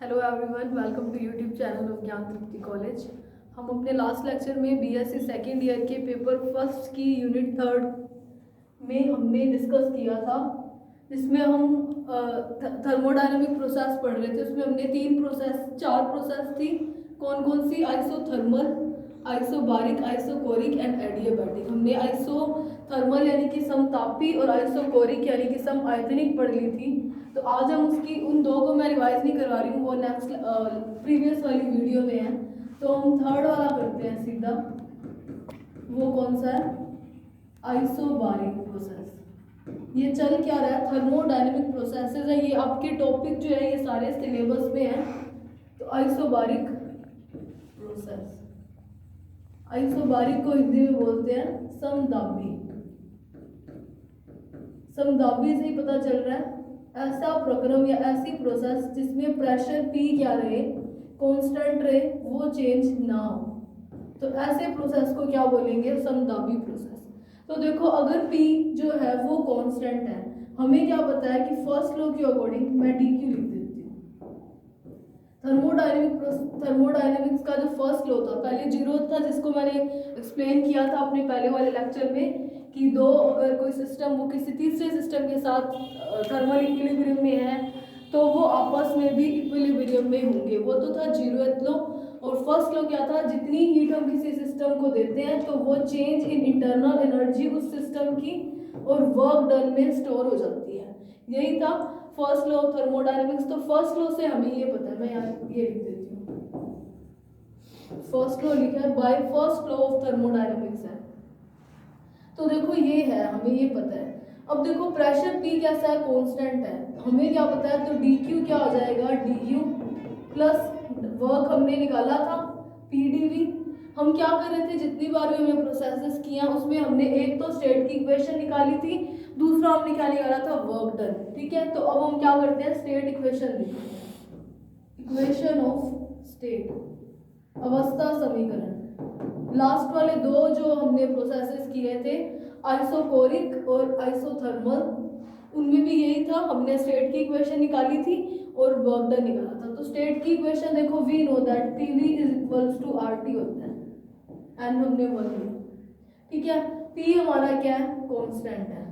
Hello everyone, welcome to YouTube channel of Gyan Tripti college. हम अपने last lecture में BSc second year के paper first की यूनिट थर्ड में हमने डिस्कस किया था, जिसमें हम थर्मोडायनामिक प्रोसेस पढ़ रहे थे। उसमें हमने चार प्रोसेस थी। कौन कौन सी? Isothermal, isobaric, isochoric and adiabatic. हमने आइसोथर्मल यानी कि समतापी और आइसोकोरिक यानी कि समआयतनिक पढ़ ली थी। तो आज हम उन दो को मैं रिवाइज नहीं करवा रही हूँ, वो नेक्स्ट प्रीवियस वाली वीडियो में है। तो हम थर्ड वाला करते हैं सीधा। वो कौन सा है? Isobaric process. ये चल क्या रहा है? थर्मोडायनेमिक प्रोसेसेस है। ये आपके टॉपिक जो है ये सारे सिलेबस में है। तो आइसोबारिक प्रोसेस, आइसोबारिक को हिंदी में बोलते हैं समदाबी। समदाबी से ही पता चल रहा है ऐसा प्रक्रम या ऐसी प्रोसेस जिसमें प्रेशर P क्या रहे, कांस्टेंट रहे, वो चेंज ना हो। तो ऐसे प्रोसेस को क्या बोलेंगे? समदाबी प्रोसेस। तो देखो, अगर P जो है वो कांस्टेंट है, हमें क्या पता है कि फर्स्ट लॉ के अकॉर्डिंग मैं dq लिख देती हूँ। थर्मोडायनेमिक्स का जो फर्स्ट लॉ था, पहले जीरो था, जिसको मैंने एक्सप्लेन किया था अपने पहले वाले लेक्चर में कि अगर कोई सिस्टम वो किसी तीसरे सिस्टम के साथ थर्मल इक्विलिब्रियम में है तो वो आपस में भी इक्विलिब्रियम में होंगे। वो तो था जीरोथ लॉ। और फर्स्ट लॉ क्या था? जितनी हीट हम किसी सिस्टम को देते हैं तो वो चेंज इन इंटरनल एनर्जी उस सिस्टम की और वर्क डन में स्टोर हो जाती है। यही था फर्स्ट लॉ ऑफ थर्मोडायनेमिक्स। तो फर्स्ट लॉ से हमें ये पता है, मैं यहाँ ये लिख देती हूँ। फर्स्ट लॉ लिखा है, bye first law of thermodynamics है। तो देखो ये है, हमें ये पता है। अब देखो प्रेशर P कैसा है? कांस्टेंट है। हमें क्या पता है? तो dq क्या हो जाएगा? du प्लस वर्क हमने निकाला था pdv। हम क्या कर रहे थे? जितनी बार भी हमें प्रोसेसेस किया उसमें हमने एक तो स्टेट की इक्वेशन निकाली थी, दूसरा हमने क्या निकाला था? Work done. ठीक है, तो अब हम क्या करते हैं? स्टेट इक्वेशन लिखते हैं। इक्वेशन ऑफ स्टेट, अवस्था समीकरण। लास्ट वाले दो जो हमने प्रोसेसेस किए थे, आइसोकोरिक और आइसोथर्मल, उनमें भी यही था। हमने स्टेट की इक्वेशन निकाली थी और वर्क डन निकाला था। तो स्टेट की इक्वेशन देखो, we know that PV is equals to RT होता है, एंड हमने वन लिया। ठीक है, पी हमारा क्या है? कांस्टेंट है।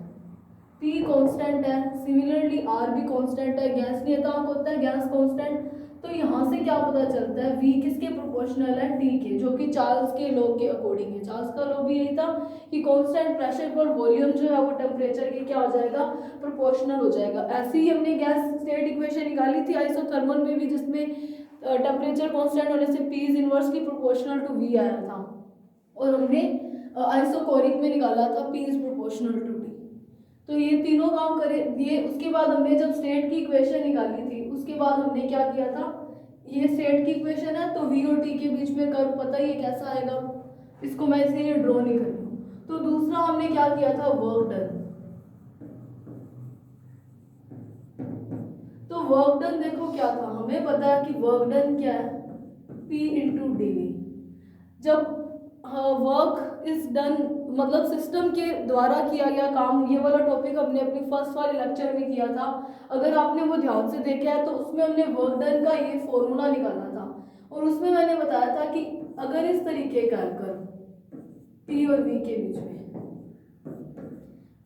P कांस्टेंट है, सिमिलरली R भी कांस्टेंट है। गैस नियतांक होता है गैस कांस्टेंट। तो यहाँ से क्या पता चलता है? V किसके प्रोपोर्शनल है? T के, जो कि चार्ल्स के लॉ के अकॉर्डिंग है। चार्ल्स का लॉ भी यही था कि कांस्टेंट प्रेशर पर वॉल्यूम जो है वो टेम्परेचर के क्या हो जाएगा? प्रोपोर्शनल हो जाएगा। ऐसे ही हमने गैस स्टेट इक्वेशन निकाली थी आइसोथर्मल में भी, जिसमें टेम्परेचर कांस्टेंट होने से P is inversely proportional to V आया था। और हमने आइसोकोरिक में निकाला था P is proportional to T। तो ये तीनों काम करे दिए। उसके बाद हमने जब स्टेट की इक्वेशन निकाली थी, उसके बाद हमने क्या किया था? ये स्टेट की इक्वेशन है, तो V और T के बीच में कर्व पता ही है कैसा आएगा। इसको मैं इसलिए ड्रॉ नहीं कर रही हूँ। तो दूसरा हमने क्या किया था? Work done. तो वर्क डन देखो क्या था? हमें पता है कि वर्क डन क्या है? P into dV। जब वर्क इज डन मतलब सिस्टम के द्वारा किया गया काम, ये वाला टॉपिक हमने अपनी फर्स्ट वाले लेक्चर में किया था। अगर आपने वो ध्यान से देखा है तो उसमें हमने वर्क डन का ये फॉर्मूला निकाला था। और उसमें मैंने बताया था कि अगर इस तरीके का कर्व P और V के बीच में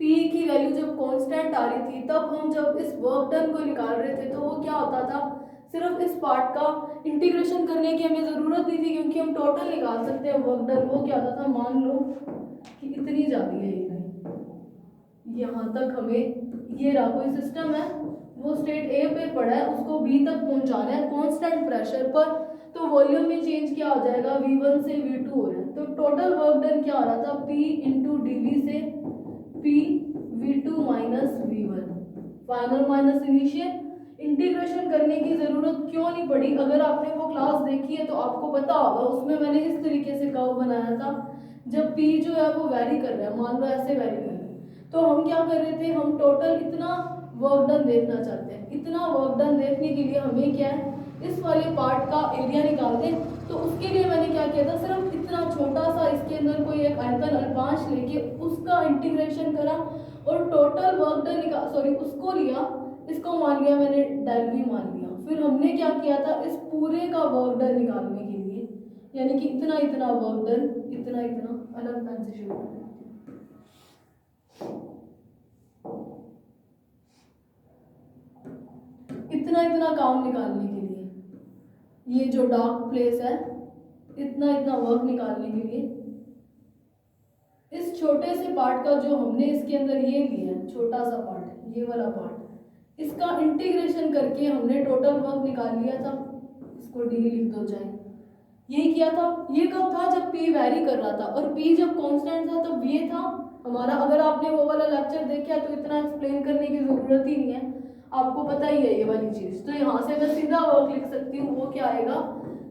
P की वैल्यू जब कांस्टेंट आ रही थी, तब हम जब इस वर्क डन को निकाल रहे थे तो वो क्या होता था? सिर्फ इस पार्ट का इंटीग्रेशन करने की हमें ज़रूरत नहीं थी, क्योंकि हम टोटल निकाल सकते हैं वर्क डन। वो क्या होता था? मान लो कि इतनी जाती है ये लाइन, यहाँ तक हमें ये रहा कोई सिस्टम है, वो स्टेट ए पे पड़ा है, उसको बी तक पहुंचाना है कांस्टेंट प्रेशर पर। तो वॉल्यूम में चेंज क्या हो जाएगा? V1 से V2 हो रहा है। तो टोटल वर्क डन क्या हो रहा था? P इंटू dV से P V2 minus V1, final minus initial. Integration करने की जरूरत क्यों नहीं पड़ी? अगर आपने वो क्लास देखी है तो आपको पता होगा, उसमें मैंने इस तरीके से कर्व बनाया था। जब P जो है वो वेरी कर रहा है, मान लो ऐसे वेरी कर रहा है, तो हम क्या कर रहे थे? हम टोटल इतना वर्क डन देखना चाहते हैं। इतना वर्क डन देखने के लिए हमें क्या है? इस वाले पार्ट का एरिया निकाल दें। तो उसके लिए मैंने क्या किया था? सिर्फ इतना छोटा सा इसके अंदर कोई एक आयतन अल्पांश लेके उसका इंटीग्रेशन करा और टोटल वर्क डन उसको लिया, इसको मान लिया मैंने डेल V मान लिया। फिर हमने क्या किया था, इस पूरे का वर्क डन निकालने के लिए, यानी कि इतना इतना वर्क डन, इतना इतना, अलग पेन से शुरू करते हैं, इतना इतना काम निकालने के लिए, ये जो डार्क प्लेस है, इतना इतना वर्क निकालने के लिए इस छोटे से पार्ट का जो हमने इसके अंदर ये लिया है, छोटा सा पार्ट, ये वाला पार्ट, इसका इंटीग्रेशन करके हमने टोटल वर्क निकाल लिया था। इसको डी लिख दो चाहे, यही किया था। ये कब था, जब p वैरी कर रहा था, और p जब कांस्टेंट था तब ये था हमारा। अगर आपने वो वाला लेक्चर देखा तो इतना एक्सप्लेन करने की जरूरत ही नहीं है, आपको पता ही है ये वाली चीज। तो यहाँ से मैं सीधा वर्क लिख सकती हूँ, वो क्या आएगा,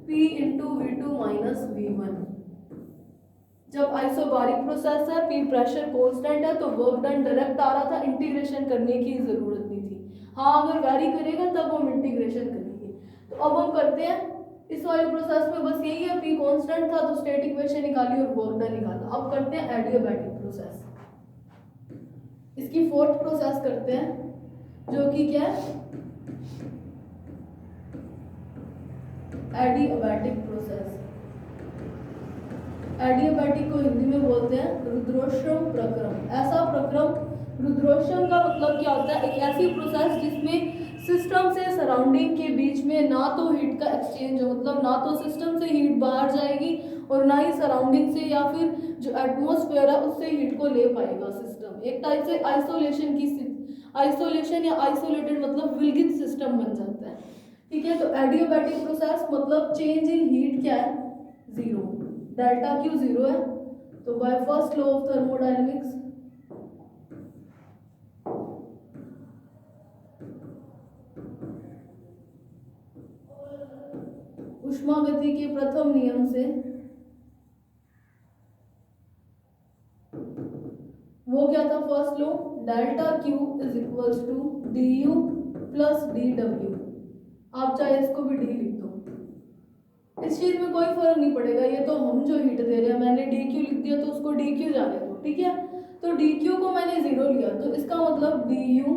p into v2 minus v1। जब आइसोबारिक प्रोसेस है, p प्रेशर कांस्टेंट है, तो वर्क डन डायरेक्ट आ रहा था, इंटीग्रेशन करने की जरूरत नहीं थी। हाँ, अगर वैरी करेगा तब हम इंटीग्रेशन करेंगे। तो अब हम करते हैं इस वाले प्रोसेस में, बस यही है, p कांस्टेंट था तो स्टेट इक्वेशन निकाली और वर्क डन निकाला। अब करते हैं एडियाबैटिक प्रोसेस, इसकी फोर्थ प्रोसेस करते हैं, जो कि क्या है, एडियाबैटिक प्रोसेस। एडियाबैटिक को हिंदी में बोलते हैं रुद्रोष्म प्रक्रम। ऐसा प्रक्रम, रुद्रोष्म का मतलब क्या होता है, एक ऐसी प्रोसेस जिसमें सिस्टम से सराउंडिंग के बीच में ना तो हीट का एक्सचेंज हो, मतलब ना तो सिस्टम से हीट बाहर जाएगी और ना ही सराउंडिंग से या फिर जो एटमॉस्फेयर है उससे हीट को ले पाएगा सिस्टम। एक टाइप से आइसोलेशन की, आइसोलेशन या आइसोलेटेड मतलब विलगित सिस्टम बन जाता है। ठीक है, तो एडियाबैटिक प्रोसेस मतलब चेंज इन हीट क्या है, जीरो, डेल्टा क्यू जीरो है। तो by first law of thermodynamics, उष्मागति के प्रथम नियम से वो क्या था, first law, delta Q is equals to D U plus D W. आप चाहे इसको भी डी लिख दो, इस चीज में कोई फर्क नहीं पड़ेगा, ये तो हम जो हीट दे रहे हैं, मैंने डी क्यू लिख दिया तो उसको डी क्यू जाने दो। ठीक है, तो डी क्यू को मैंने जीरो लिया, तो इसका मतलब D U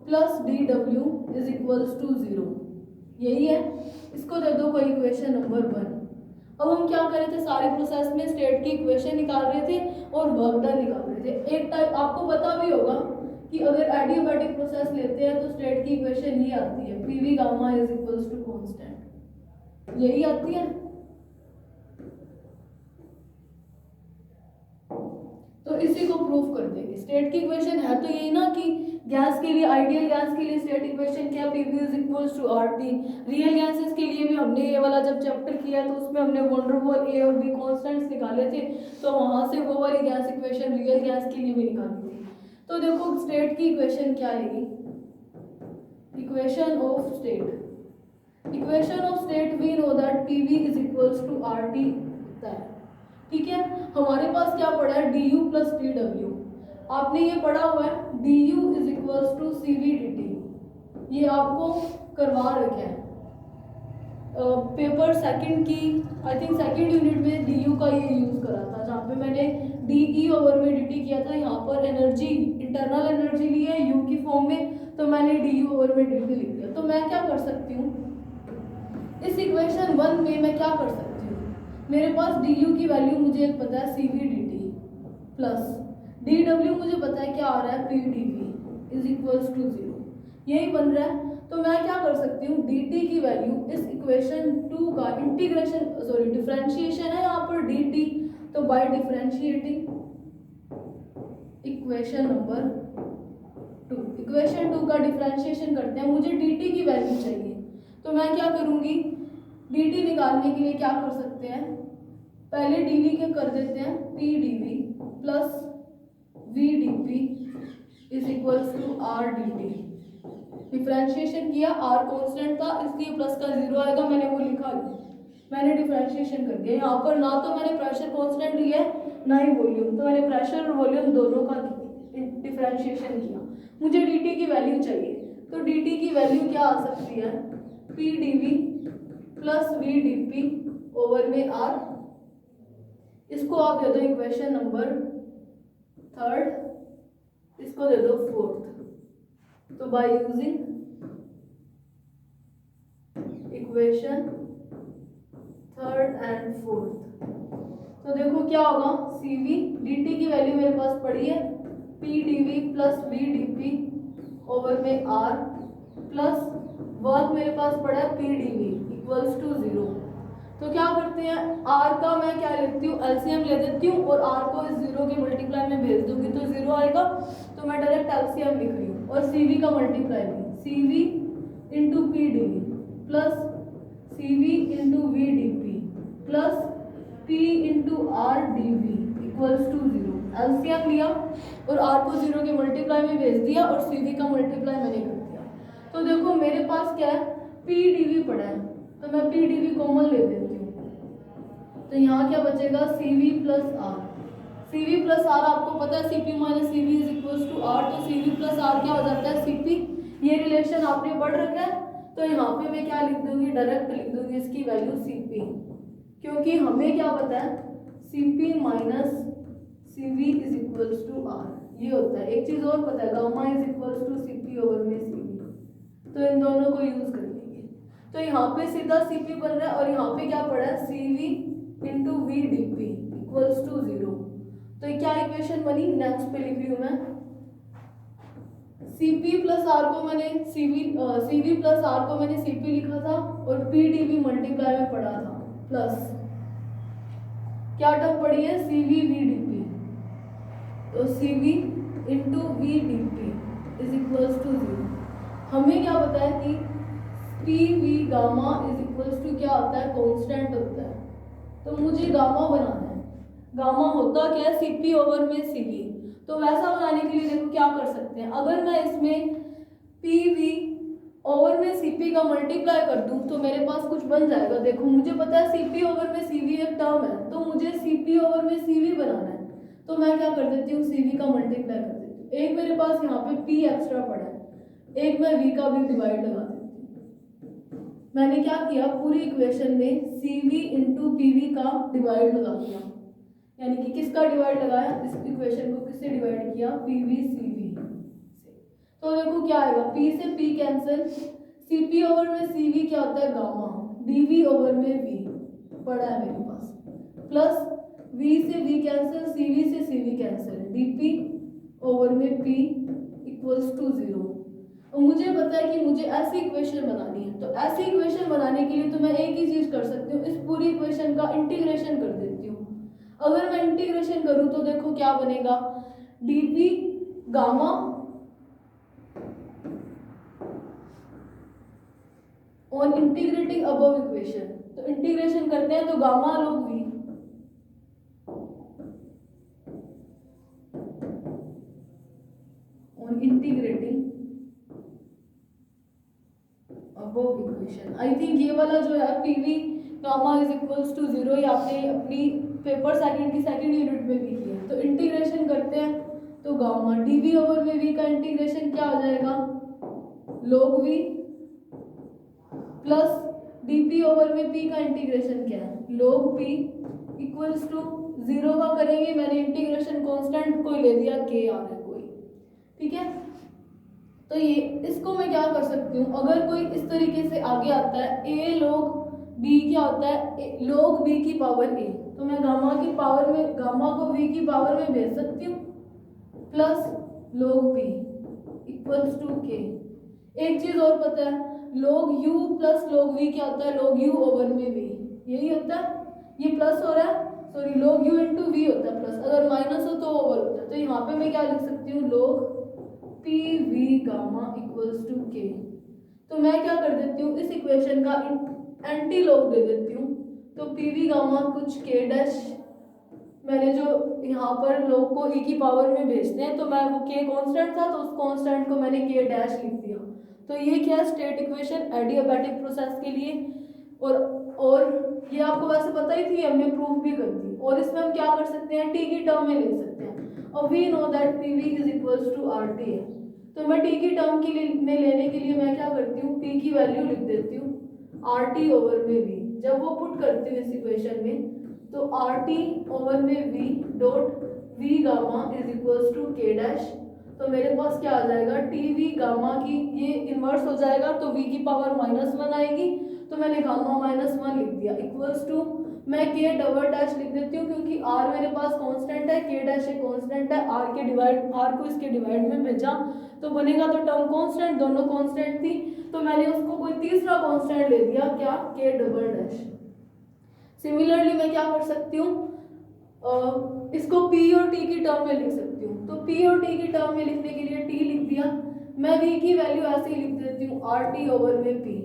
plus D W is equals to zero, यही है। इसको दे दो कोई इक्वेशन नंबर 1। अब हम क्या कर रहे थे, सारे प्रोसेस में स्टेट की इक्वेशन निकाल रहे थे और वर्क डन निकाल रहे थे। एक टाइप आपको पता भी होगा कि अगर एडियाबैटिक प्रोसेस लेते हैं तो स्टेट की इक्वेशन ये आती है, PV gamma is equals to constant, यही आती है। तो इसी को प्रूफ कर देंगे। स्टेट की इक्वेशन है तो यही ना कि गैस के लिए, आइडियल गैस के लिए स्टेट इक्वेशन क्या, PV is equals to RT. Real gases के लिए भी हमने ये वाला जब चैप्टर किया तो उसमें हमने वन डेर वाल ए और बी कांस्टेंट्स निकाले थे, तो वहां से वो वाली गैस इक्वेशन रियल गैस के लिए भी निकाली थी। तो देखो स्टेट की इक्वेशन क्या आएगी, equation of state, equation of state we know that PV is equals to RT होता है। ठीक है, हमारे पास क्या पड़ा है, D U plus D W. आपने ये पढ़ा हुआ है, D U is equals to C V D T, ये आपको करवा रखे हैं पेपर सेकंड की, आई थिंक सेकंड यूनिट में डी यू का ये यूज करा था, जहाँ पे मैंने डी ई ओवर में डी टी किया था। यहाँ पर एनर्जी, इंटरनल एनर्जी ली है यू की फॉर्म में, तो मैंने डी यू ओवर में डी टी लिख दिया। तो मैं क्या कर सकती हूँ, इस इक्वेशन 1 में मैं क्या कर सकती हूँ, मेरे पास डी यू की वैल्यू मुझे एक पता है C V D T, plus D W मुझे पता है क्या आ रहा है, P D V is equals to zero, यही बन रहा है। तो मैं क्या कर सकती हूँ, डी टी की वैल्यू इस इक्वेशन 2 का इंटीग्रेशन, सॉरी डिफरेंशिएशन है यहाँ पर डी टी, तो by differentiating equation number 2, equation 2 का डिफरेंशिएशन करते हैं, मुझे डी टी की वैल्यू चाहिए। तो मैं क्या करूँगी, डी टी निकालने के लिए क्या कर सकते हैं, पहले डी वी के कर देते हैं P D V plus V D P is equals to R D T. Differentiation किया, आर कांस्टेंट था इसलिए प्लस का जीरो आएगा, मैंने वो लिखा, मैंने डिफरेंशिएशन कर दिया। यहाँ पर ना तो मैंने प्रेशर कांस्टेंट लिया ना ही वॉल्यूम, तो मैंने प्रेशर और वॉल्यूम दोनों का डिफरेंशिएशन किया। मुझे डी टी की वैल्यू चाहिए, तो डी टी की वैल्यू क्या आ सकती है, P D V plus V D P over में आर। इसको आप दे दो इक्वेशन नंबर 3, इसको दे दो 4th। तो by using equation third and fourth. तो देखो क्या होगा, सी वी डी टी की वैल्यू मेरे पास पड़ी है P D V plus V D P over में आर प्लस वर्क मेरे पास पड़ा है P D V equals to 0। तो क्या करते हैं, आर का मैं क्या लेती हूँ, एलसीएम ले देती हूँ और आर को इस 0 के मल्टीप्लाई में भेज दूंगी तो 0 आएगा, तो मैं डायरेक्ट एलसीएम लिख रही हूँ और सी वी का मल्टीप्लाई भी, C V into P D V plus C V into V D P plus P into R D V equals to 0। LCM लिया और R को 0 के मल्टीप्लाई में भेज दिया और CV का मल्टीप्लाई मैंने कर दिया। तो देखो मेरे पास क्या है, PDV पड़ा है तो मैं PDV कॉमन ले लेती हूँ। तो यहाँ क्या बचेगा, CV plus R। CV plus R आपको पता है CP minus CV is equals to R, तो CV प्लस R क्या हो जाता है CP। ये रिलेशन आपने पढ़ रखा है, तो यहाँ पे मैं क्या लिख दूंगी, डायरेक्ट लिख दूंगी इसकी वैल्यू CP, क्योंकि हमें क्या पता है CP minus CV is equals to R ये होता है। एक चीज और पता है, gamma is equals to CP over में CV, तो इन दोनों को यूज कर लेंगे। तो यहाँ पे सीधा CP बन रहा है और यहाँ पे क्या पड़ा है CV into V D P equals to 0। तो ये क्या इक्वेशन बनी, नेक्स्ट पे लिख रही हूँ मैं, CP प्लस R को मैंने CV प्लस R को मैंने CP लिखा था और PDV मल्टीप्लाई में पड़ा था प्लस क्या टर्म पड़ी है CV VDP, तो CV इंटू VDP इज इक्वल्स टू 0। हमें क्या पता है कि PV gamma is equals to क्या होता है, कांस्टेंट होता है। तो मुझे गामा बनाना है, गामा होता क्या है CP ओवर में CV। तो वैसा बनाने के लिए देखो क्या कर सकते हैं, अगर मैं इसमें PV ओवर में CP का मल्टीप्लाई कर दूं तो मेरे पास कुछ बन जाएगा। देखो मुझे पता है CP ओवर में CV एक टर्म है, तो मुझे CP ओवर में CV बनाना है, तो मैं क्या कर देती हूँ CV का मल्टीप्लाई कर देती हूँ। एक मेरे पास यहाँ पे P एक्स्ट्रा पड़ा है, एक मैं V का भी डिवाइड लगा देती हूँ। मैंने क्या किया, पूरी इक्वेशन में CV इंटू PV का डिवाइड लगा दिया, यानी कि किसका डिवाइड लगाया, इस इक्वेशन को किससे डिवाइड किया, PV CV। तो देखो क्या आएगा, P से P कैंसिल, CP ओवर में CV क्या होता है गामा, DV ओवर में V पड़ा है मेरे पास, प्लस V से V कैंसिल, CV से CV कैंसिल, DP ओवर में P इक्वल्स टू 0। और मुझे पता है कि मुझे ऐसी इक्वेशन बनानी है, तो ऐसी इक्वेशन बनाने के लिए तो मैं एक ही चीज कर सकती हूँ, इस पूरी इक्वेशन का इंटीग्रेशन कर देती हूँ। अगर मैं इंटीग्रेशन करूँ तो देखो क्या बनेगा, DP gamma on integrating above equation. तो इंटीग्रेशन करते हैं तो gamma log V on integrating above equation. I think ये वाला जो है PV gamma is equals to 0 ये आपने अपनी पेपर सेकंड की सेकंड यूनिट में भी किया है। तो इंटीग्रेशन करते हैं तो गामा DV ओवर में V का इंटीग्रेशन क्या हो जाएगा, log V plus DP over में P का इंटीग्रेशन क्या है, log P इक्वल्स टू 0 का करेंगे, मैंने इंटीग्रेशन कांस्टेंट कोई ले दिया K आ रहा है कोई, ठीक है। तो ये इसको मैं क्या कर सकती हूँ, अगर कोई इस तरीके से आगे आता है A log B क्या होता है, log B की पावर A, तो मैं गामा की पावर में, गामा को V की पावर में भेज सकती हूँ, plus log P equals to K। एक चीज और पता है, log U plus log V क्या होता है, log U ओवर में V, यही होता है, ये प्लस हो रहा है, sorry log U into V होता है प्लस, अगर माइनस हो तो ओवर होता है। तो यहाँ पे मैं क्या लिख सकती हूँ, log PV gamma equals to K। तो मैं क्या कर देती हूँ, इस इक्वेशन का एंटी लॉग दे देती हूँ, तो PV गामा कुछ K डैश, मैंने जो यहाँ पर log को E की पावर में भेजते हैं तो मैं वो K कांस्टेंट था तो उस कांस्टेंट को मैंने K डैश लिख दिया। तो ये क्या है, स्टेट इक्वेशन एडियाबैटिक प्रोसेस के लिए, और ये आपको वैसे पता ही थी, हमने प्रूफ भी कर दी। और इसमें हम क्या कर सकते हैं, T की टर्म में ले सकते हैं, और we know that PV is equals to RT है। तो मैं T की टर्म के लिए में लेने के लिए मैं क्या करती हूँ, P की वैल्यू लिख देती हूँ RT ओवर में V। जब वो पुट करती हूँ इस इक्वेशन में तो RT ओवर में V dot V gamma is equals to K dash. तो मेरे पास क्या आ जाएगा, TV गामा की ये इन्वर्स हो जाएगा तो V की पावर -1 आएगी, तो मैंने गामा माइनस 1 लिख दिया इक्वल्स टू, मैं के डबल डैश लिख देती हूँ क्योंकि आर मेरे पास कांस्टेंट है, के डैश एक कांस्टेंट है, आर को इसके डिवाइड में भेजा तो बनेगा तो टर्म कांस्टेंट, दोनों कांस्टेंट थी तो मैंने उसको कोई तीसरा कांस्टेंट ले दिया, क्या, के डबल डैश। सिमिलरली मैं क्या कर सकती हूँ, इसको पी और टी की टर्म में लिख सकती हूँ, तो पी और टी की टर्म में लिखने के लिए टी लिख दिया, मैं वी की वैल्यू ऐसे ही लिख देती हूँ आर टी ओवर में P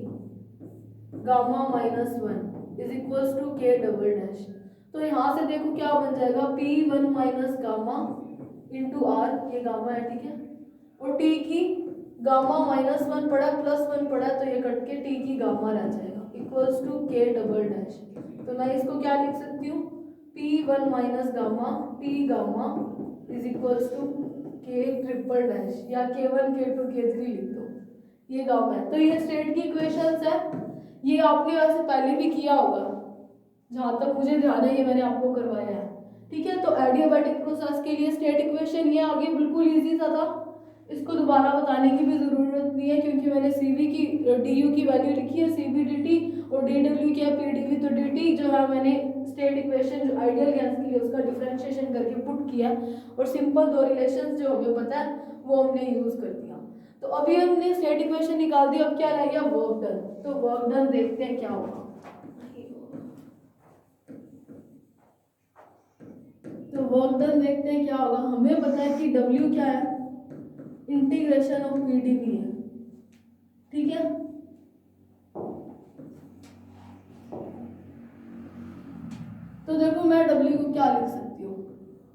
gamma minus 1 is equals to K double dash. तो यहाँ से देखो क्या बन जाएगा, P one minus gamma into R, ये गामा है ठीक है, और टी की गामा माइनस 1 पड़ा प्लस 1 पड़ा तो ये कट के टी की गामा रह जाएगा equals to K double dash. तो मैं इसको क्या लिख सकती हूँ, P one minus gamma T gamma is equals to K triple dash, या के वन के टू के थ्री लिख दो, ये गामा है। तो ये स्टेट की इक्वेशंस है, ये आपने वैसे पहले भी किया होगा, जहाँ तक मुझे ध्यान है ये मैंने आपको करवाया है ठीक है। तो एडियाबैटिक प्रोसेस के लिए स्टेट इक्वेशन ये आगे बिल्कुल इजी सा था, इसको दोबारा बताने की भी ज़रूरत नहीं है क्योंकि मैंने CV की DU की वैल्यू लिखी है CV DT और DW की है PDV, तो DT जो है मैंने स्टेट इक्वेशन जो आइडियल गैस के लिए उसका डिफरेंशिएशन करके पुट किया और सिंपल दो रिलेशंस जो हमें पता है वो हमने यूज़ कर दिया। तो अभी हमने स्टेट इक्वेशन निकाल दी, अब क्या रह गया, वर्क डन। तो वर्क डन देखते हैं क्या होगा। तो वर्क डन देखते हैं क्या होगा, हमें पता है कि W क्या है, इंटीग्रेशन ऑफ PdV है ठीक है। तो देखो मैं W को क्या लिख सकती हूँ,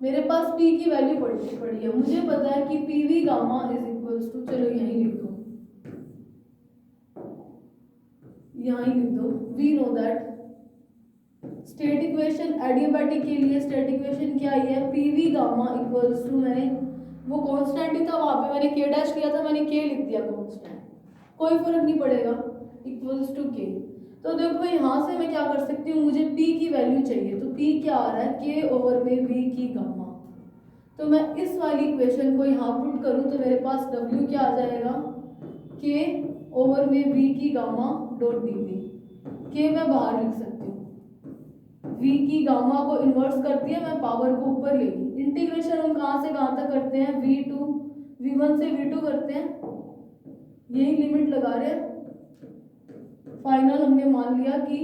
मेरे पास P की वैल्यू पड़ी है, मुझे पता है कि PV gamma is equals to, चलो यहीं लिख दो, यहीं लिख दो, we know that state equation adiabatic के लिए स्टेट इक्वेशन क्या आई है, PV गामा इक्वल्स टू, मैंने वो कांस्टेंट ही था वहाँ पे मैंने के डैश लिया था, मैंने के लिख दिया कांस्टेंट, कोई फर्क नहीं पड़ेगा, इक्वल्स टू के। तो देखो यहाँ से मैं क्या कर सकती हूँ, मुझे P की वैल्यू चाहिए, तो P क्या आ रहा है, के ओवर में V की गामा। तो मैं इस वाली इक्वेशन को यहाँ पुट करूँ तो मेरे पास W क्या आ जाएगा, के ओवर में V की गामा डॉट dV, के मैं बाहर लिख सकती हूँ, V की गामा को इन्वर्स करती है, मैं पावर को ऊपर लेगी, इंटीग्रेशन हम कहाँ से कहाँ तक करते हैं, V1 से V2 करते हैं, यही लिमिट लगा रहे हैं, फाइनल हमने मान लिया कि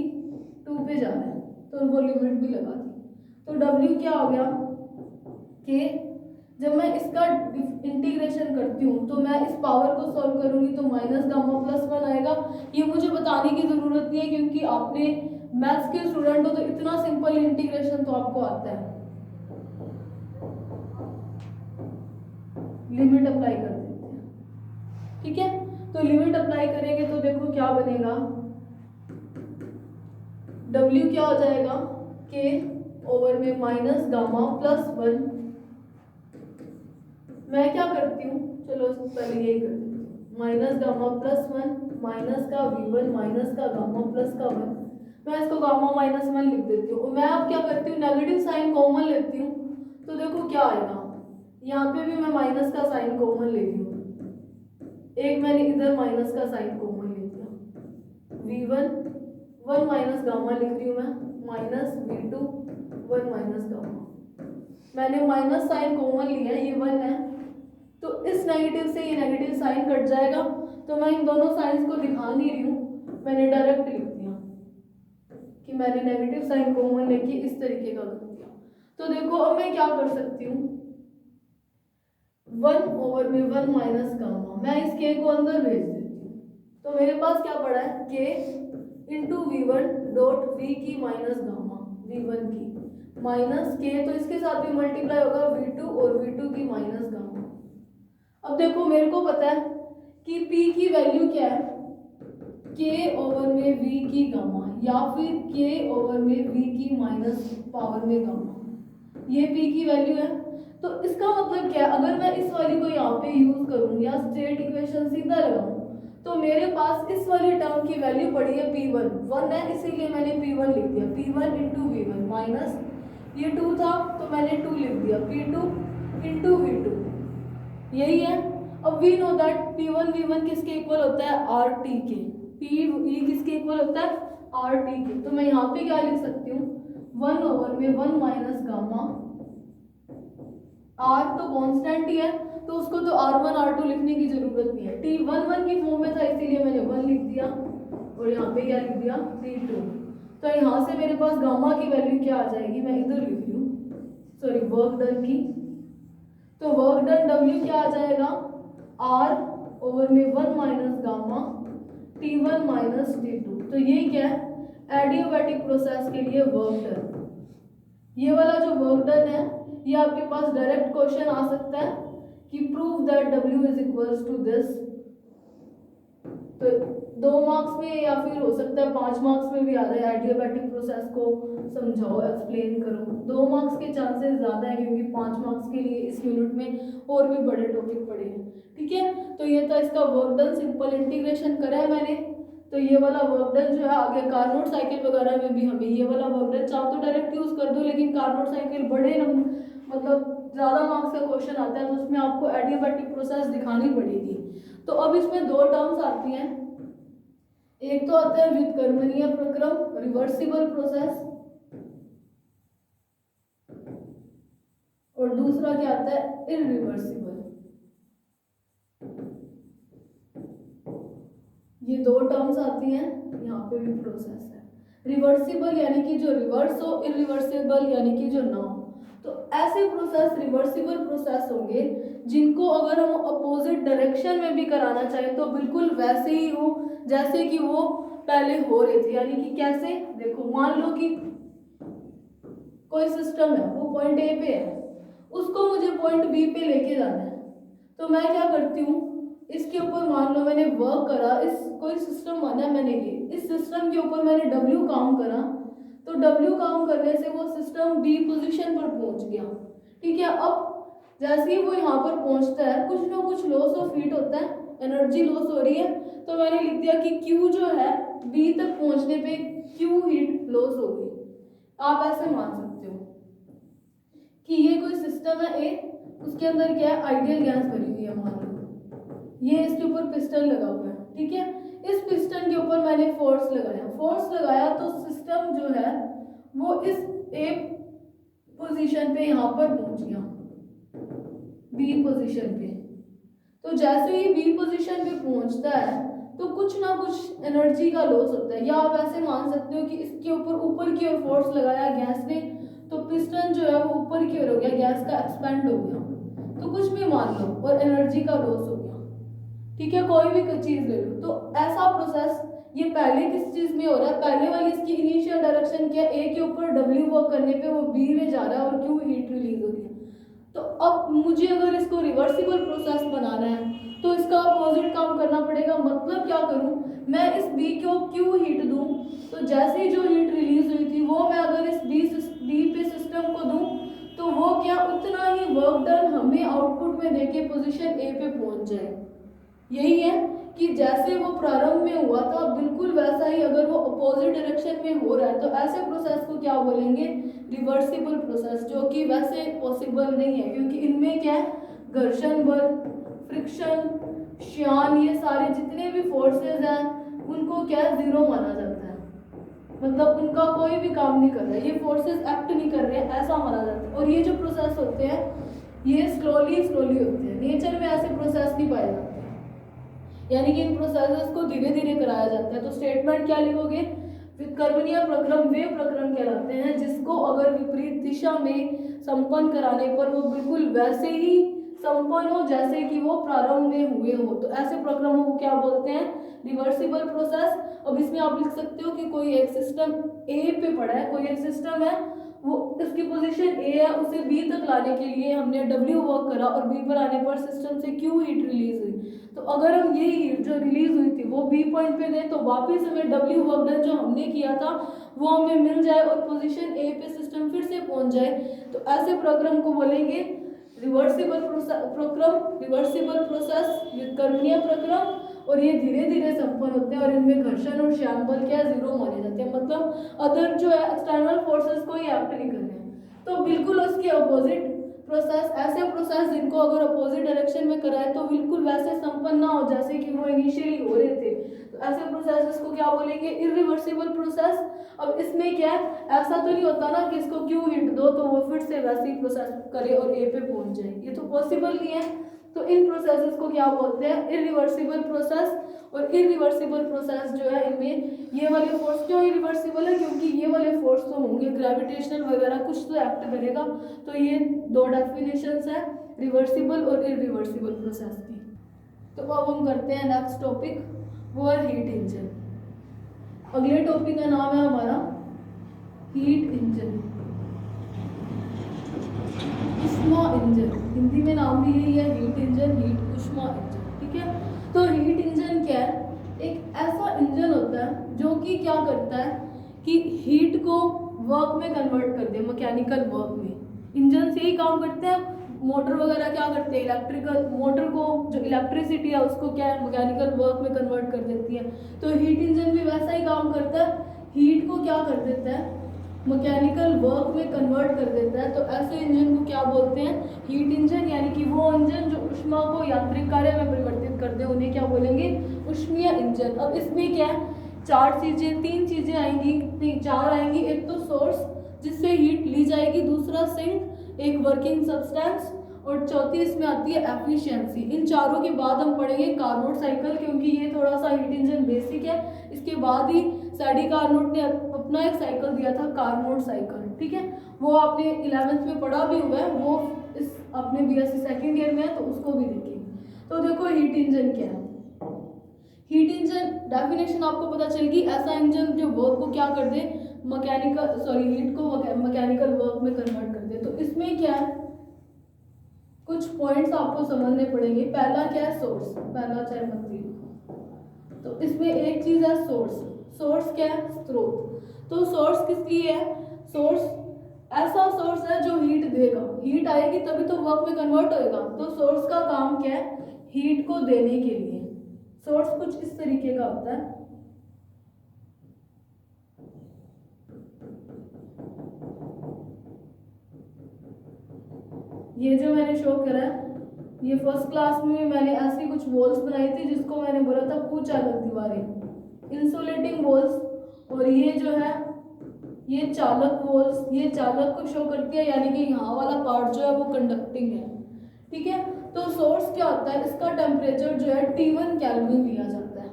2 पे जा रहे हैं तो वो लिमिट भी लगा दी। तो W क्या हो गया, के, जब मैं इसका इंटीग्रेशन करती हूँ तो मैं इस पावर को सॉल्व करूंगी तो माइनस गामा प्लस 1 आएगा। ये मुझे बताने की जरूरत नहीं है क्योंकि आपने मैथ्स के स्टूडेंट हो तो इतना सिंपल इंटीग्रेशन तो आपको आता है। लिमिट अप्लाई कर देते हैं ठीक है। तो लिमिट अप्लाई करेंगे तो देखो क्या बनेगा, W क्या हो जाएगा, K ओवर में माइनस गामा प्लस 1। मैं क्या करती हूँ, चलो पहले यही करती हूँ, माइनस गामा प्लस 1 माइनस का V1 माइनस का गामा प्लस का 1, मैं इसको गामा माइनस 1 लिख देती हूँ। मैं अब क्या करती हूँ, नेगेटिव साइन कॉमन लेती हूँ तो देखो क्या आएगा, यहाँ पे भी मैं माइनस का साइन कॉमन ले रही हूँ, एक मैंने इधर माइनस का साइन कॉमन ले लिया, V1 1 माइनस गामा लिख रही हूँ मैं, माइनस V2 1 माइनस गामा, मैंने माइनस साइन कॉमन लिया है, ये 1 है तो इस नेगेटिव से ये नेगेटिव साइन कट जाएगा, तो मैं इन दोनों साइंस को दिखा नहीं रही हूँ, मैंने डायरेक्ट लिख दिया कि मैंने नेगेटिव साइन कॉमन लेके इस तरीके का कर दिया। तो देखो अब मैं क्या कर सकती हूँ, 1 ओवर में 1 माइनस गामा, मैं इस के को अंदर भेज देती हूँ, तो मेरे पास क्या पड़ा है, के इंटू V1 डॉट V की माइनस गामा V1 की माइनस के, तो इसके साथ भी मल्टीप्लाई होगा V2 और V2 की माइनस गामा। अब देखो मेरे को पता है कि P की वैल्यू क्या है, K ओवर में V की गामा या फिर K ओवर में V की माइनस पावर में गामा, ये P की वैल्यू है। तो इसका मतलब क्या है, अगर मैं इस वाली को यहाँ पे यूज करूँ या स्टेट इक्वेशन सीधा लगाऊं तो मेरे पास इस वाली टर्म की वैल्यू पड़ी है P1 1 है, इसीलिए मैंने P1 लिख दिया, P1 इंटू V1 माइनस ये 2 था तो मैंने 2 लिख दिया, P2 इंटू V2 यही है। अब we know that P1 V1 किसके इक्वल होता है, RT के, टी ई किसके इक्वल होता है, आर टी के। तो मैं यहाँ पे क्या लिख सकती हूँ, 1/1 माइनस गामा, आर तो कांस्टेंट ही है तो उसको तो r1 r2 लिखने की जरूरत नहीं है, t11 की फॉर्म में था इसीलिए मैंने 1 लिख दिया और यहाँ पे क्या लिख दिया, t2। तो यहाँ से मेरे पास गामा की वैल्यू क्या आ जाएगी, मैं इधर लिख रही हूँ, सॉरी वर्क डन की। तो वर्क डन w क्या आ जाएगा, r/1 minus gamma t1 minus t2। तो ये क्या है, एडियोबैटिक प्रोसेस के लिए वर्क डन। ये वाला जो वर्क डन है ये आपके पास डायरेक्ट क्वेश्चन आ सकता है कि prove that w is equals to this. तो 2 मार्क्स में या फिर हो सकता है 5 मार्क्स में भी आ जाए, एडियोबैटिक प्रोसेस को समझाओ, एक्सप्लेन करो। 2 मार्क्स के चांसेस ज़्यादा है क्योंकि 5 मार्क्स के लिए इस यूनिट में और भी बड़े टॉपिक पड़े हैं। ठीक है, तो ये था इसका वर्क डन, सिंपल इंटीग्रेशन करा है मैंने। तो ये वाला वर्क डन जो है आगे कार्नोट साइकिल वगैरह में भी हमें ये वाला वर्क डन चाहो तो डायरेक्ट यूज कर दो, लेकिन कार्नोट साइकिल बड़े मतलब ज़्यादा मार्क्स का क्वेश्चन आता है तो उसमें आपको एडियोबैटिक प्रोसेस दिखानी पड़ेगी। तो अब इसमें 2 टर्म्स आती हैं, एक तो आता है व्युत्क्रमणीय प्रक्रम, रिवर्सिबल प्रोसेस, और दूसरा क्या आता है, इररिवर्सिबल। ये 2 टर्म्स आती हैं, यहाँ पे भी प्रोसेस है। रिवर्सिबल यानी कि जो रिवर्स हो, इररिवर्सिबल यानी कि जो ना हो। तो ऐसे प्रोसेस रिवर्सिबल प्रोसेस होंगे जिनको अगर हम अपोजिट डायरेक्शन में भी कराना चाहें तो बिल्कुल वैसे ही हो जैसे कि वो पहले हो रहे थे। यानी कि कैसे, देखो मान लो कि कोई सिस्टम है, वो पॉइंट ए पे है, उसको मुझे पॉइंट बी पे लेके जाना है। तो मैं क्या करती हूँ, इसके ऊपर मान लो मैंने वर्क करा, इस कोई सिस्टम माना मैंने ये, इस सिस्टम के ऊपर मैंने W काम करा, तो W काम करने से वो सिस्टम B पोजीशन पर पहुंच गया। ठीक है, अब जैसे ही वो यहाँ पर पहुंचता है कुछ ना कुछ लॉस ऑफ हीट होता है, एनर्जी लॉस हो रही है। तो मैंने लिख दिया कि Q जो है B तक पहुंचने पे Q हीट लॉस हो गई। आप ऐसे मान सकते हो कि ये कोई सिस्टम है A, उसके अंदर क्या है, आइडियल गैस भरी हुई है, मान लो ये इसके ऊपर पिस्टन लगा हुआ है। ठीक है, इस पिस्टन के ऊपर मैंने फोर्स लगाया तो सिस्टम जो है वो इस ए पोजीशन पे यहाँ पर पहुंच गया, बी पोजीशन पे। तो जैसे ही बी पोजीशन पे पहुंचता है तो कुछ ना कुछ एनर्जी का लॉस होता है, या आप ऐसे मान सकते हो कि इसके ऊपर की ओर फोर्स लगाया गैस ने, तो पिस्टन जो है वो ऊपर की ओर हो गया, गैस का एक्सपेंड हो गया, तो कुछ भी मान लो, और एनर्जी का लॉस हो गया। ठीक है, कोई भी चीज ले लो। तो ऐसा प्रोसेस ये पहले किस चीज में हो रहा है, पहले वाली इसकी इनिशियल डायरेक्शन क्या, ए के ऊपर W वर्क करने पे वो बी में जा रहा है और Q हीट रिलीज हो रही है। तो अब मुझे अगर इसको रिवर्सिबल प्रोसेस बनाना है तो इसका अपोजिट काम करना पड़ेगा। मतलब क्या करूं, मैं इस बी को Q हीट दूं, तो जैसे ही जो हीट रिलीज हुई थी वो मैं अगर इस बी पे सिस्टम को दूं तो वो क्या उतना ही वर्क डन हमें आउटपुट में देके पोजीशन ए पे पहुंच जाए। यही है कि जैसे वो प्रारंभ में हुआ था बिल्कुल वैसा ही अगर वो अपोजिट डायरेक्शन में हो रहा है तो ऐसे प्रोसेस को क्या बोलेंगे, रिवर्सिबल प्रोसेस, जो कि वैसे पॉसिबल नहीं है क्योंकि इनमें क्या है, घर्षण बल, फ्रिक्शन, श्यान, ये सारे जितने भी फोर्सेस हैं उनको क्या है, जीरो माना जाता है। मतलब उनका कोई भी काम नहीं कर रहा है, ये फोर्सेस एक्ट नहीं कर रहे हैं, ऐसा माना जाता है। और ये जो प्रोसेस होते हैं ये स्लोली होते हैं, नेचर में ऐसे प्रोसेस नहीं पाए जाते, यानी कि इन प्रोसेसेस को धीरे धीरे कराया जाता है। तो स्टेटमेंट क्या लिखोगे, व्युत्क्रमणीय प्रक्रम वे प्रक्रम कहलाते हैं जिसको अगर विपरीत दिशा में संपन्न कराने पर वो बिल्कुल वैसे ही संपन्न हो जैसे कि वो प्रारंभ में हुए हो। तो ऐसे प्रक्रमों को क्या बोलते हैं, रिवर्सिबल प्रोसेस। अब इसमें आप लिख सकते हो कि कोई एक सिस्टम ए पे पड़ा है, कोई एक सिस्टम है वो उसकी पोजीशन ए है, उसे बी तक लाने के लिए हमने W वर्क करा और बी पर आने पर सिस्टम से Q हीट रिलीज हुई। तो अगर हम ये हीट जो रिलीज हुई थी वो बी पॉइंट पे दें तो वापस हमें W वर्क डन जो हमने किया था वो हमें मिल जाए और पोजीशन ए पे सिस्टम फिर से पहुंच जाए। तो ऐसे प्रोग्राम को बोलेंगे रिवर्सिबल प्रक्रम, रिवर्सिबल प्रोसेस, व्युत्क्रमणीय प्रक्रम। और ये धीरे धीरे संपन्न होते हैं और इनमें घर्षण और श्यान बल क्या जीरो माने जाते हैं, मतलब अदर जो है एक्सटर्नल फोर्सेस कोई एक्ट नहीं कर रहे हैं। तो बिल्कुल उसके अपोजिट प्रोसेस, ऐसे प्रोसेस जिनको अगर अपोजिट डायरेक्शन में कराए तो बिल्कुल वैसे संपन्न ना हो जैसे कि वो इनिशियली हो रहे थे, तो तो ऐसे प्रोसेसेस को क्या बोलेंगे, इरिवर्सिबल प्रोसेस। अब इसमें क्या है, ऐसा तो नहीं होता ना कि इसको क्यों हिट दो तो वो फिर से वैसे ही प्रोसेस करे और ए पे पहुंच जाए, ये तो पॉसिबल नहीं है। तो इन प्रोसेसेस को क्या बोलते हैं, इरिवर्सिबल प्रोसेस। और इरिवर्सिबल प्रोसेस जो है इनमें ये वाले फोर्स क्यों इरिवर्सिबल है, क्योंकि ये वाले फोर्स तो होंगे ग्रेविटेशनल वगैरह कुछ तो एक्ट करेगा। तो ये दो डेफिनेशंस है रिवर्सिबल और इरिवर्सिबल प्रोसेस की। तो अब हम करते हैं नेक्स्ट टॉपिक, वो है हीट इंजन। अगले टॉपिक का नाम है हमारा हीट इंजन, ऊष्मा इंजन। हिंदी में नाम भी यही है, हीट इंजन, हीट ऊष्मा इंजन। ठीक है, तो हीट इंजन क्या है, एक ऐसा इंजन होता है जो कि क्या करता है कि हीट को वर्क में कन्वर्ट कर दे, मैकेनिकल वर्क में। इंजन से ही काम करते हैं। मोटर वगैरह क्या करते हैं, इलेक्ट्रिकल मोटर को जो इलेक्ट्रिसिटी है उसको क्या है मैकेनिकल वर्क में कन्वर्ट कर देती है। तो हीट इंजन भी वैसा ही काम करता है, हीट को क्या कर देता है मैकेनिकल वर्क में कन्वर्ट कर देता है। तो ऐसे इंजन को क्या बोलते हैं, हीट इंजन। यानी कि वो इंजन जो ऊष्मा को यांत्रिक कार्य में परिवर्तित करते हैं उन्हें क्या बोलेंगे, ऊष्मीय इंजन। अब इसमें क्या है, तीन चीजें आएंगी, चार आएंगी। एक तो सोर्स जिससे हीट ली जाएगी, दूसरा सिंक, एक वर्किंग सब्सटेंस, और चौथी इसमें आती है एफिशिएंसी। इन चारों के बाद हम पढ़ेंगे कार्नोट साइकिल, क्योंकि ये थोड़ा सा हीट इंजन बेसिक है। इसके बाद ही सैडी कार्नोट ने अपना एक साइकिल दिया था, कार्नोट साइकिल। ठीक है, वो आपने 11th में पढ़ा भी हुआ है, वो इस अपने बीएससी सेकेंड ईयर में है तो उसको भी देखेंगे। तो देखो हीट इंजन क्या है। हीट इंजन डेफिनेशन आपको पता चल गई, ऐसा इंजन जो वर्क को क्या कर दे हीट को मैकेनिकल वर्क में कन्वर्ट कर दे। तो इसमें क्या है, कुछ पॉइंट्स आपको समझने पड़ेंगे। पहला क्या है, सोर्स। पहला चाहे मत लिखो। तो इसमें एक चीज है सोर्स। सोर्स क्या है, स्रोत। तो सोर्स किस लिए है, सोर्स ऐसा सोर्स है जो हीट देगा, हीट आएगी तभी तो वर्क में कन्वर्ट होएगा। तो सोर्स का काम क्या है, हीट को देने के लिए। सोर्स कुछ इस तरीके का होता है, ये जो मैंने शो करा है, ये फर्स्ट क्लास में मैंने ऐसी कुछ वॉल्स बनाई थी जिसको मैंने बोला था कुचालक दीवारें, इंसुलेटिंग वॉल्स। और ये जो है ये चालक वॉल्स, ये चालक को शो करती है, यानी कि यहाँ वाला पार्ट जो है वो कंडक्टिंग है। ठीक है, तो सोर्स क्या होता है, इसका टेम्परेचर जो है T1 केल्विन लिया जाता है।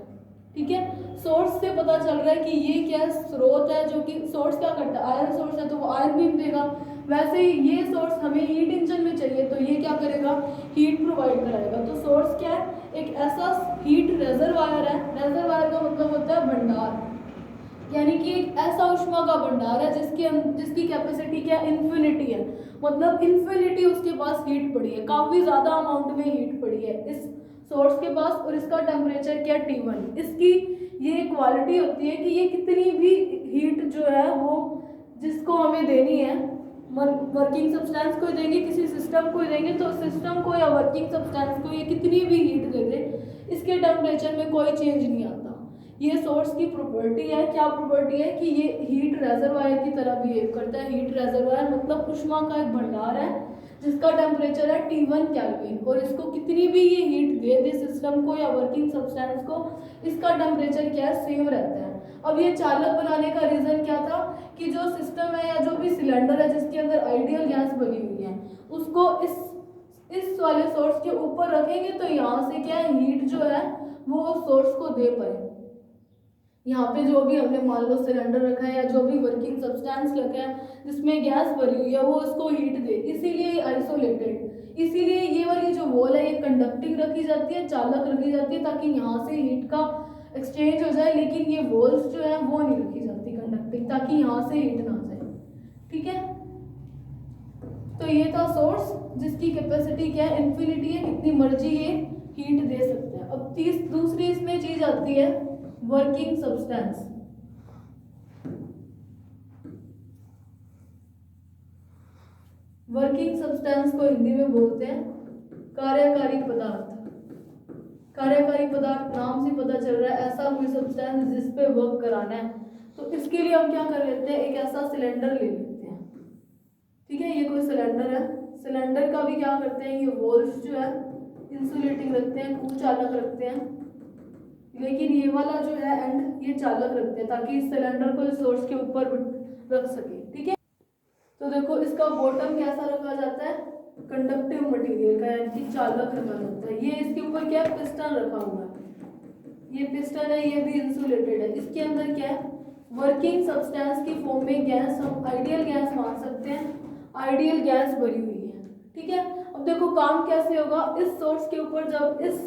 ठीक है, सोर्स से पता चल रहा है कि ये क्या स्रोत है, जो कि सोर्स क्या करता है, आयरन सोर्स है तो वो आयरन बीम देगा। वैसे ही ये सोर्स हमें हीट इंजन में चाहिए तो ये क्या करेगा, हीट प्रोवाइड कराएगा। तो सोर्स क्या है, एक ऐसा हीट रेजरवायर है। रेजरवायर का मतलब होता है भंडार, यानी कि एक ऐसा ऊष्मा का भंडार है जिसकी कैपेसिटी क्या इन्फिनिटी है। मतलब इन्फिनिटी उसके पास हीट पड़ी है, काफी ज्यादा अमाउंट में हीट पड़ी है इस सोर्स के पास। और इसका टेम्परेचर क्या T1। इसकी ये क्वालिटी होती है कि ये कितनी भी हीट जो है वो जिसको हमें देनी है, वर्किंग सब्सटेंस को देंगे, किसी सिस्टम को देंगे, तो सिस्टम को या वर्किंग सब्सटेंस को ये कितनी भी हीट दे दे, इसके टेम्परेचर में कोई चेंज नहीं आता। ये सोर्स की प्रॉपर्टी है। क्या प्रॉपर्टी है कि ये हीट रेजरवायर की तरह बिहेव करता है। हीट रेजरवायर मतलब ऊष्मा का एक भंडार है जिसका टेम्परेचर है T1 केल्विन, और इसको कितनी भी ये हीट दे दे सिस्टम को या वर्किंग सब्सटेंस को, इसका टेम्परेचर क्या है, सेम रहता है। अब ये चालक बनाने का रीजन क्या था कि जो सिस्टम है या जो भी सिलेंडर है जिसके अंदर आइडियल गैस भरी हुई है, उसको इस वाले सोर्स के ऊपर रखेंगे तो यहाँ से क्या है, हीट जो है वो सोर्स को दे पाए। यहाँ पे जो भी हमने मान लो सिलेंडर रखा है या जो भी वर्किंग सब्सटेंस रखा है जिसमें गैस भरी हुई है वो उसको हीट दे, इसीलिए ये आइसोलेटेड, इसीलिए ये वाली जो वॉल है ये कंडक्टिंग रखी जाती है, चालक रखी जाती है, ताकि यहाँ से हीट का एक्सचेंज हो जाए। लेकिन ये वॉल्स जो है वो नहीं रखी जाती कंडक्टिंग, ताकि यहाँ से हीट ना जाए। ठीक है, तो ये था सोर्स जिसकी कैपेसिटी क्या है, इन्फिनिटी है, कितनी मर्जी ये हीट दे सकते हैं। अब दूसरी इसमें चीज आती है वर्किंग सब्सटेंस। वर्किंग सब्सटेंस को हिंदी में बोलते हैं कार्यकारी पदार्थ। कार्यकारी पदार्थ नाम से पता चल रहा है ऐसा कोई सब्सटेंस जिस पे वर्क कराना है। तो इसके लिए हम क्या कर लेते हैं, एक ऐसा सिलेंडर ले लेते हैं। ठीक है, ये कोई सिलेंडर है, सिलेंडर का भी क्या करते हैं, ये वॉल्स जो है इंसुलेटिंग रखते हैं, कुचालक रखते हैं। लेकिन ये वाला जो है एंड ये चालक रखते हैं ताकि इस सिलेंडर को सोर्स के ऊपर रख सके। ठीक है, तो देखो इसका बॉटम कैसा रखा जाता है, कंडक्टिव मटेरियल का यानी कि चालक रखा जाता है। ये इसके ऊपर क्या है, पिस्टन रखा हुआ है, ये पिस्टन है, ये भी इंसुलेटेड है। इसके अंदर क्या है, वर्किंग सब्सटेंस की फॉर्म में गैस, हम आइडियल गैस मान सकते हैं, आइडियल गैस भरी हुई है। ठीक है, अब देखो काम कैसे होगा, इस सोर्स के ऊपर जब इस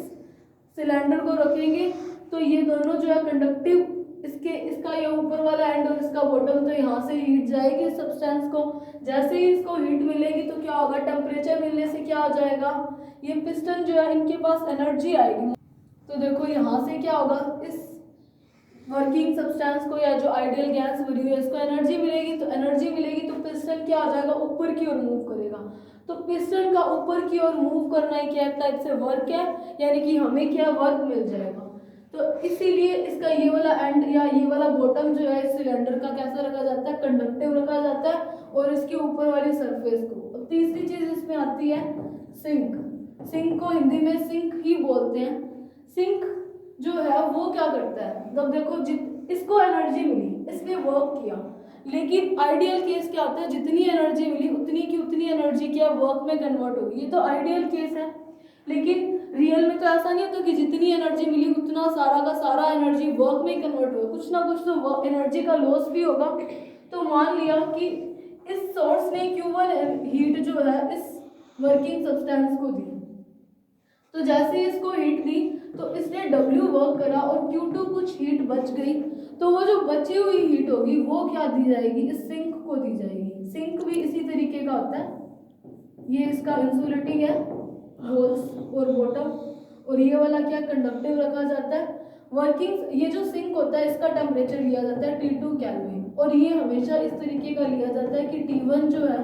सिलेंडर को रखेंगे तो ये दोनों जो है कंडक्टिव, इसका ये ऊपर वाला एंड और इसका बॉटम, तो यहाँ से हीट जाएगी सब्सटेंस को। जैसे ही इसको हीट मिलेगी तो क्या होगा, टेम्परेचर मिलने से क्या हो जाएगा, ये पिस्टन जो है इनके पास एनर्जी आएगी। तो देखो यहाँ से क्या होगा, इस वर्किंग सब्सटेंस को या जो आइडियल गैस भरी हुई है इसको एनर्जी मिलेगी, तो एनर्जी मिलेगी तो पिस्टन क्या हो जाएगा, ऊपर की ओर मूव करेगा। तो पिस्टन का ऊपर की ओर मूव करना ही क्या टाइप से वर्क है, यानी कि हमें क्या वर्क मिल जाएगा। तो इसीलिए इसका ये वाला एंड या ये वाला बॉटम जो है इस सिलेंडर का कैसा रखा जाता है, कंडक्टिव रखा जाता है, और इसके ऊपर वाली सरफेस को। अब तीसरी चीज इसमें आती है सिंक। सिंक को हिंदी में सिंक ही बोलते हैं। सिंक जो है वो क्या करता है, जब देखो इसको एनर्जी मिली, इसने वर्क किया, लेकिन आइडियल केस क्या होता है, जितनी एनर्जी मिली उतनी की उतनी एनर्जी क्या वर्क में कन्वर्ट होगी। ये तो आइडियल केस है, लेकिन रियल में तो ऐसा नहीं होता कि जितनी एनर्जी मिली उतना सारा का सारा एनर्जी वर्क में कन्वर्ट होगा, कुछ ना कुछ तो एनर्जी का लॉस भी होगा। तो मान लिया कि इस सोर्स ने Q1 हीट जो है इस वर्किंग सब्सटेंस को दी, तो जैसे ही इसको हीट दी तो इसने W वर्क करा और Q2 कुछ हीट बच गई, तो वो जो बची हुई हीट होगी वो क्या दी जाएगी, इस सिंक को दी जाएगी। सिंक भी इसी तरीके का होता है, ये इसका इंसुलेटिंग है होल्स और बॉटम, और ये वाला क्या कंडक्टिव रखा जाता है। वर्किंग ये जो सिंक होता है इसका टेम्परेचर लिया जाता है T2 केल्विन, और ये हमेशा इस तरीके का लिया जाता है कि T1 जो है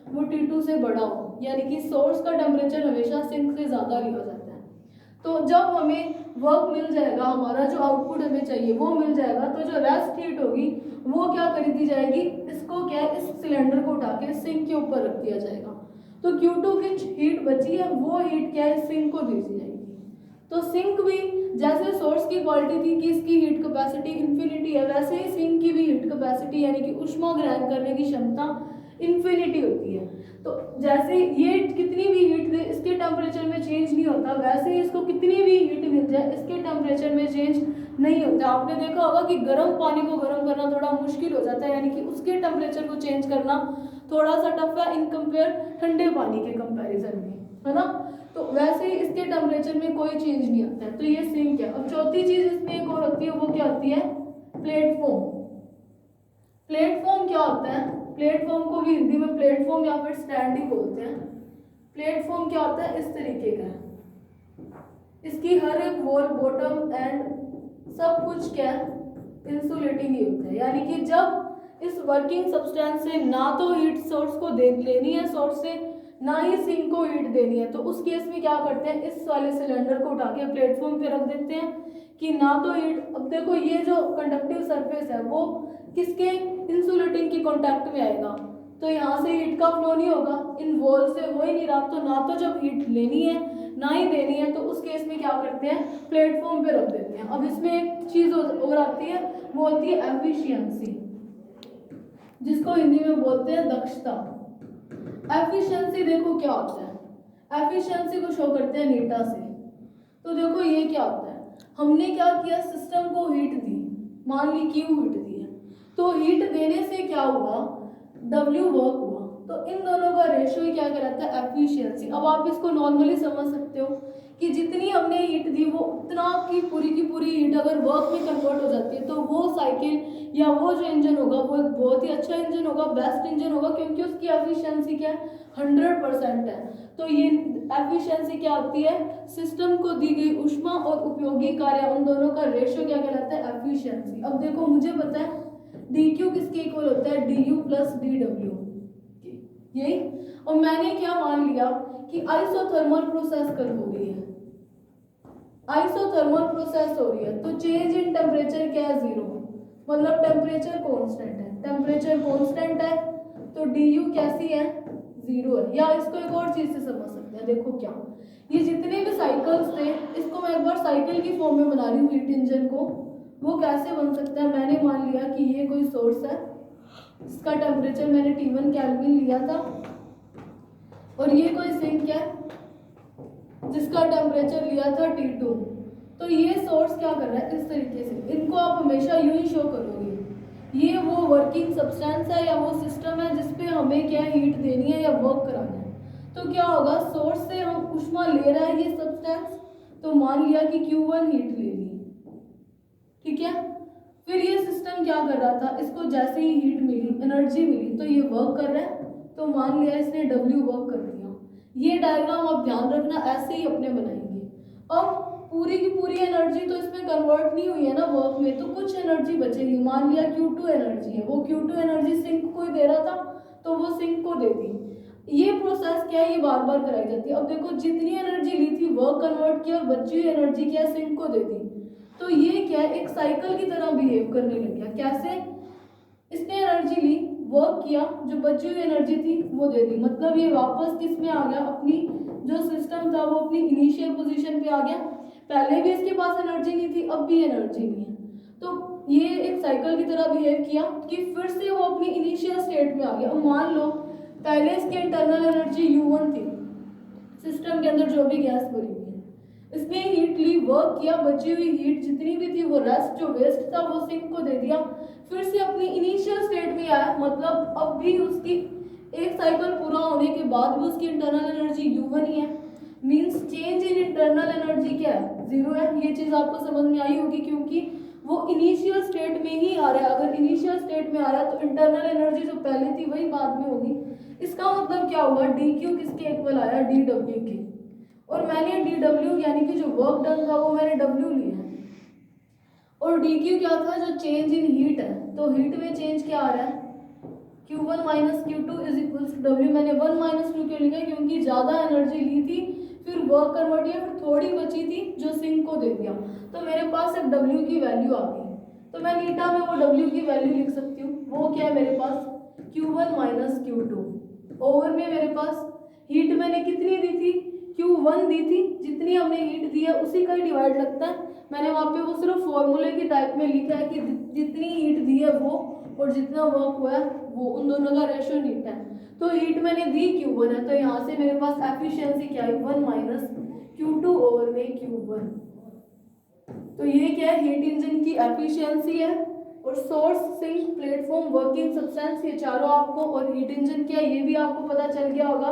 वो T2 से बड़ा हो, यानी कि सोर्स का टेम्परेचर हमेशा सिंक से ज़्यादा लिया जाता है। तो जब हमें वर्क मिल जाएगा, हमारा जो आउटपुट हमें चाहिए वो मिल जाएगा, तो जो रेस्ट हीट होगी वो क्या कर दी जाएगी, इसको क्या है, इस सिलेंडर को उठा के सिंक के ऊपर रख दिया जाएगा। तो Q2 की हीट बची है वो हीट क्या है, सिंक को दी जाएगी। तो सिंक भी जैसे सोर्स की क्वालिटी थी कि इसकी हीट कैपेसिटी इन्फिनिटी है, वैसे ही सिंक की भी हीट कैपेसिटी यानी कि ऊष्मा ग्रहण करने की क्षमता इन्फिनिटी होती है। तो जैसे ये कितनी भी हीट दे इसके टेम्परेचर में चेंज नहीं होता, वैसे ही इसको कितनी भी हीट मिल जाए इसके टेम्परेचर में चेंज नहीं होता। आपने देखा होगा कि गर्म पानी को गर्म करना थोड़ा मुश्किल हो जाता है, यानी कि उसके टेम्परेचर को चेंज करना थोड़ा सा टफ है इन कंपेयर ठंडे पानी के कंपैरिजन में, है ना। तो वैसे ही इसके टेम्परेचर में कोई चेंज नहीं आता है। तो ये सिंक है। अब चौथी चीज इसमें एक और होती है, वो क्या होती है, प्लेटफॉर्म। प्लेटफॉर्म क्या होता है, प्लेटफॉर्म को भी हिंदी में प्लेटफॉर्म या फिर स्टैंड ही बोलते हैं। प्लेटफॉर्म क्या होता है, इस तरीके का है, इसकी हर एक वॉल बॉटम एंड सब कुछ क्या है, इंसुलेटिंग ही होता है। यानी कि जब इस वर्किंग सब्सटेंस से ना तो हीट सोर्स को लेनी है सोर्स से, ना ही सिंक को हीट देनी है, तो उस केस में क्या करते हैं, इस वाले सिलेंडर को उठा के प्लेटफॉर्म पे रख देते हैं कि ना तो हीट। अब देखो ये जो कंडक्टिव सरफेस है वो किसके, इंसुलेटिंग की कांटेक्ट में आएगा, तो यहाँ से हीट का फ्लो नहीं होगा, इन वॉल से हो ही नहीं रहा, तो ना तो जब हीट लेनी है ना ही देनी है, तो उस केस में क्या करते हैं, प्लेटफॉर्म पे रख देते हैं। अब इसमें एक चीज और आती है, वो होती है एफिशिएंसी, जिसको हिंदी में बोलते हैं दक्षता। एफिशिएंसी देखो क्या होता है, एफिशिएंसी को शो करते हैं नीटा से। तो देखो ये क्या होता है, हमने क्या किया, सिस्टम को हीट दी, मान ली Q हीट दी है, तो हीट देने से क्या हुआ, W वर्क हुआ, तो इन दोनों का रेशियो ही क्या कहलाता है, एफिशिएंसी। अब आप इसको नॉर्मली समझ सकते हो कि जितनी हमने हीट दी वो उतना की पूरी हीट अगर वर्क में कन्वर्ट हो जाती है, तो वो साइकिल या वो जो इंजन होगा वो एक बहुत ही अच्छा इंजन होगा, बेस्ट इंजन होगा, क्योंकि उसकी एफिशिएंसी क्या है, 100% है। तो ये एफिशिएंसी क्या होती है, सिस्टम को दी गई ऊष्मा और उपयोगी कार्य उन दोनों का रेशियो क्या कहलाता है, एफिशिएंसी। अब देखो मुझे पता है dq किसके इक्वल होता है, du प्लस dw, यही। और मैंने क्या मान लिया कि आइसोथर्मल प्रोसेस कर हो रही है, आइसोथर्मल प्रोसेस हो रही है, तो चेंज इन टेम्परेचर क्या है, 0, मतलब टेम्परेचर कांस्टेंट है, टेम्परेचर कांस्टेंट है, तो du कैसी है, 0 है। या इसको एक और चीज से समझ सकते हैं, देखो क्या, ये जितने भी साइकिल्स थे इसको मैं एक बार साइकिल की फॉर्म में बना रही हूँ हीट इंजन को। वो कैसे बन सकता है, मैंने मान लिया कि ये कोई सोर्स है, इसका टेम्परेचर मैंने T1 केल्विन लिया था, और ये कोई सिंक है जिसका टेम्परेचर लिया था T2। तो ये सोर्स क्या कर रहा है, इस तरीके से इनको आप हमेशा यूं ही शो करोगे, ये वो वर्किंग सब्सटेंस है या वो सिस्टम है जिसपे हमें क्या हीट देनी है या वर्क कराना है। तो क्या होगा, सोर्स से हम ऊष्मा ले रहा है ये सब्सटेंस, तो मान लिया कि Q1 हीट ले ली, ठीक है। फिर ये सिस्टम क्या कर रहा था, इसको जैसे ही हीट मिली, एनर्जी मिली, तो ये वर्क कर रहा है, तो मान लिया इसने W वर्क कर दिया। ये डायग्राम आप ध्यान रखना, ऐसे ही अपने बनाएंगे। अब पूरी की पूरी एनर्जी तो इसमें कन्वर्ट नहीं हुई है ना वर्क में, तो कुछ एनर्जी बचेगी। मान लिया Q2 एनर्जी है, वो Q2 एनर्जी सिंक को ही दे रहा था, तो वो सिंक को दे दी। ये प्रोसेस क्या है, ये बार बार कराई जाती है। अब देखो जितनी एनर्जी ली थी वर्क कन्वर्ट किया, और बची हुई एनर्जी क्या है, सिंक को दे दी। तो ये क्या है, एक साइकिल की तरह बिहेव करने लग गया। कैसे, इसने एनर्जी ली, वर्क किया, जो बची हुई एनर्जी थी वो दे दी, मतलब ये वापस किस में आ गया, अपनी जो सिस्टम था वो अपनी इनिशियल पोजीशन पे आ गया। पहले भी इसके पास एनर्जी नहीं थी, अब भी एनर्जी नहीं है, तो ये एक साइकिल की तरह बिहेव किया कि फिर से वो अपनी इनिशियल स्टेट में आ गया। अब मान लो पहले इसकी इंटरनल एनर्जी U1 थी, सिस्टम के अंदर जो भी गैस भरी हुई है, इसने हीट ली, वर्क किया, बची हुई हीट जितनी भी थी वो रेस्ट जो वेस्ट था वो सिंक को दे दिया, फिर से अपनी इनिशियल स्टेट में आया। मतलब अब भी उसकी एक साइकिल पूरा होने के बाद भी उसकी इंटरनल एनर्जी U1 ही है, means change in internal energy क्या है, 0 है। ये चीज आपको समझ में आई होगी, क्योंकि वो इनिशियल स्टेट में ही आ रहा है। अगर इनिशियल स्टेट में आ रहा है तो इंटरनल एनर्जी जो पहले थी वही बाद में होगी। इसका मतलब क्या हुआ, dq किसके इक्वल आया, dw के, और मैंने dw यानी कि जो वर्क डन था वो मैंने w लिया है, और dq क्या था, जो चेंज इन हीट है। तो हीट में चेंज क्या आ रहा है, Q1 minus Q2 is equals to W। मैंने 1 माइनस 2 क्यों लिखा, क्योंकि ज़्यादा एनर्जी ली थी, फिर वर्क कन्वर्ट किया, फिर थोड़ी बची थी जो सिंक को दे दिया, तो मेरे पास एक W की वैल्यू आ गई। तो मैं नीटा में वो W की वैल्यू लिख सकती हूँ, वो क्या है मेरे पास, Q1 माइनस Q2। ओवर में मेरे पास हीट मैंने कितनी दी थी, Q1 दी थी, जितनी हमने हीट दी है उसी का ही डिवाइड लगता है। मैंने वहाँ पे वो सिर्फ फॉर्मूले की टाइप में लिखा है कि जितनी हीट दी है वो और जितना वर्क हुआ है वो, उन दोनों का रेशियो हीट है। तो हीट मैंने दी Q1 है, तो यहाँ से मेरे पास एफिशिएंसी क्या है, 1 माइनस Q2 ओवर में Q1। तो ये क्या है, हीट इंजन की एफिशिएंसी है, और source, sink, platform, working substance, ये चारों आपको, और हीट इंजन क्या है ये भी आपको पता चल गया होगा,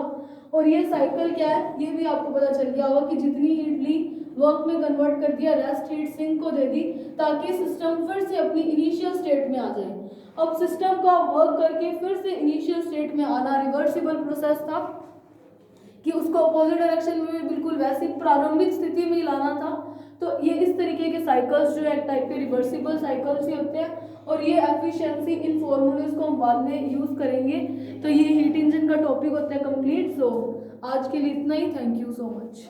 और ये साइकिल क्या है ये भी आपको पता चल गया होगा कि जितनी हीट ली वर्क में कन्वर्ट कर दिया, रेस्ट हीट सिंक को दे दी, ताकि सिस्टम फिर से अपनी इनिशियल स्टेट में आ जाए। अब सिस्टम का वर्क करके फिर से इनिशियल स्टेट में आना रिवर्सिबल प्रोसेस था, कि उसको अपोजिट डायरेक्शन में बिल्कुल वैसी प्रारंभिक स्थिति में लाना था। तो ये इस तरीके के साइकिल्स जो है एक टाइप के रिवर्सिबल साइकिल्स ही होते हैं, और ये एफिशिएंसी इन फॉर्मूलेज को हम बाद में यूज करेंगे। तो ये हीट इंजन का टॉपिक होता है कंप्लीट। सो आज के लिए इतना ही, थैंक यू सो मच।